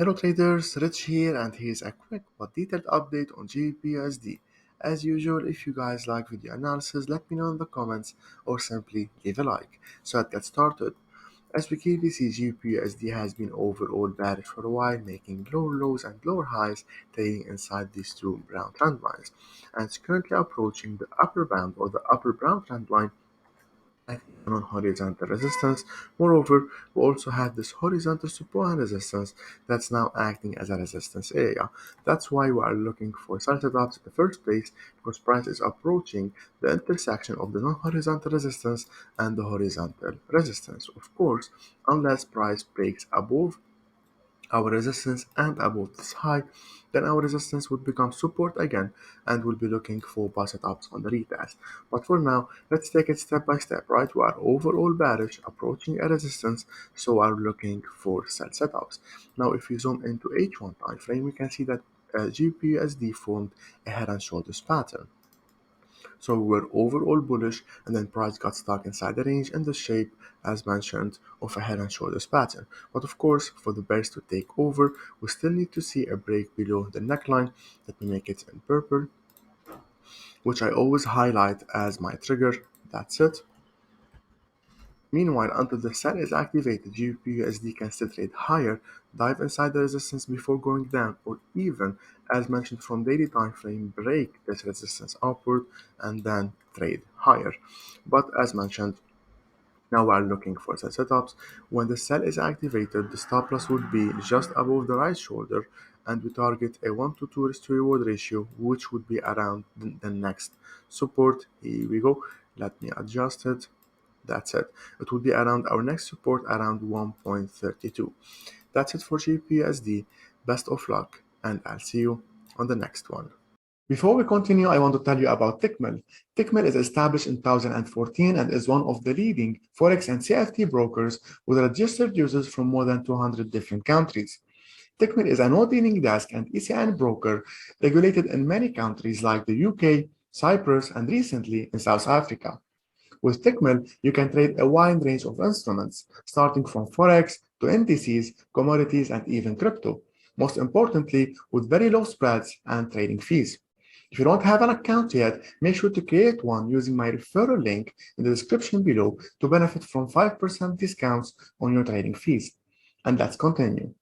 Hello traders, Rich here, and here's a quick but detailed update on GBPUSD. As usual, if you guys like video analysis, let me know in the comments or simply leave a like. So let's get started. As we clearly see, GBPUSD has been overall bearish for a while, making lower lows and lower highs, trading inside these two brown trend lines. And it's currently approaching the upper band or the upper brown trend line on horizontal resistance. Moreover, we also have this horizontal support and resistance that's now acting as a resistance area. That's why we are looking for sell setups in the first place, because price is approaching the intersection of the non-horizontal resistance and the horizontal resistance. Of course, unless price breaks above our resistance and above this high, then our resistance would become support again and we'll be looking for buy setups on the retest. But for now, let's take it step by step, right? We are overall bearish, approaching a resistance, so are looking for sell setups. Now, if we zoom into H1 time frame, we can see that GPUSD formed a head and shoulders pattern. So we were overall bullish, and then price got stuck inside the range in the shape, as mentioned, of a head and shoulders pattern. But of course, for the bears to take over, we still need to see a break below the neckline. Let me make it in purple, which I always highlight as my trigger. That's it. Meanwhile, until the sell is activated, GBPUSD can still trade higher, dive inside the resistance before going down, or even, as mentioned from daily time frame, break this resistance upward and then trade higher. But as mentioned, now we are looking for sell setups. When the sell is activated, the stop loss would be just above the right shoulder, and we target a 1 to 2 risk to reward ratio, which would be around the next support. Here we go. Let me adjust it. That's it. It will be around our next support around 1.32. That's it for GPUSD. Best of luck, and I'll see you on the next one. Before we continue, I want to tell you about TickMILL. TickMILL is established in 2014 and is one of the leading Forex and CFD brokers with registered users from more than 200 different countries. TickMILL is a no-dealing desk and ECN broker regulated in many countries like the UK, Cyprus, and recently in South Africa. With TickMILL, you can trade a wide range of instruments, starting from Forex to indices, commodities, and even crypto. Most importantly, with very low spreads and trading fees. If you don't have an account yet, make sure to create one using my referral link in the description below to benefit from 5% discounts on your trading fees. And let's continue.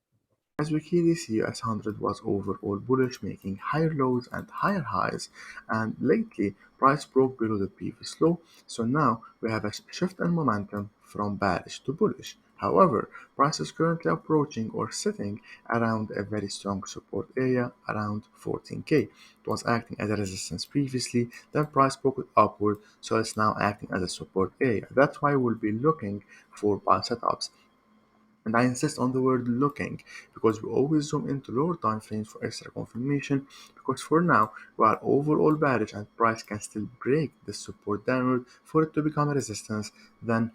As we clearly see, US100 was overall bullish, making higher lows and higher highs, and lately price broke below the previous low, so now we have a shift in momentum from bearish to bullish. However, price is currently approaching or sitting around a very strong support area around 14k. It was acting as a resistance previously, then price broke it upward, so it's now acting as a support area. That's why we'll be looking for buy setups. And I insist on the word looking, because we always zoom into lower time frames for extra confirmation, because for now we are overall bearish and price can still break the support downward for it to become a resistance. Then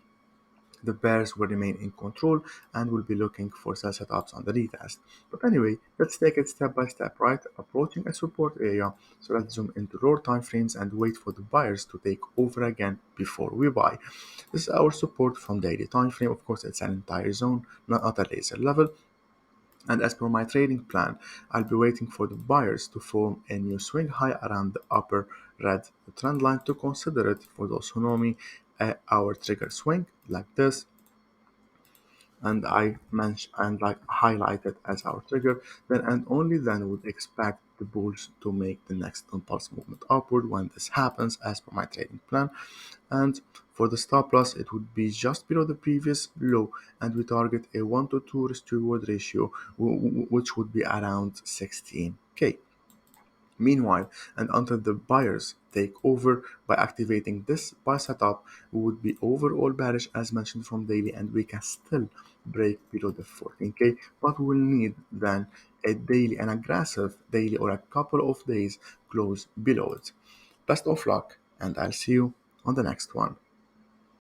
the bears will remain in control and will be looking for sell setups on the retest. But anyway, let's take it step by step, right? Approaching a support area, so let's zoom into lower time frames and wait for the buyers to take over again before we buy. This is our support from daily time frame. Of course, it's an entire zone, not at a laser level. And as per my trading plan, I'll be waiting for the buyers to form a new swing high around the upper red trend line to consider it, for those who know me, our trigger swing like this, and I mentioned and like highlighted as our trigger, then and only then would expect the bulls to make the next impulse movement upward when this happens as per my trading plan. And for the stop loss, it would be just below the previous low, and we target a 1 to 2 risk to reward ratio, which would be around 16k. Meanwhile, and until the buyers take over by activating this buy setup, we would be overall bearish as mentioned from daily, and we can still break below the 14k, but we will need then a daily, an aggressive daily or a couple of days close below it. Best of luck, and I'll see you on the next one.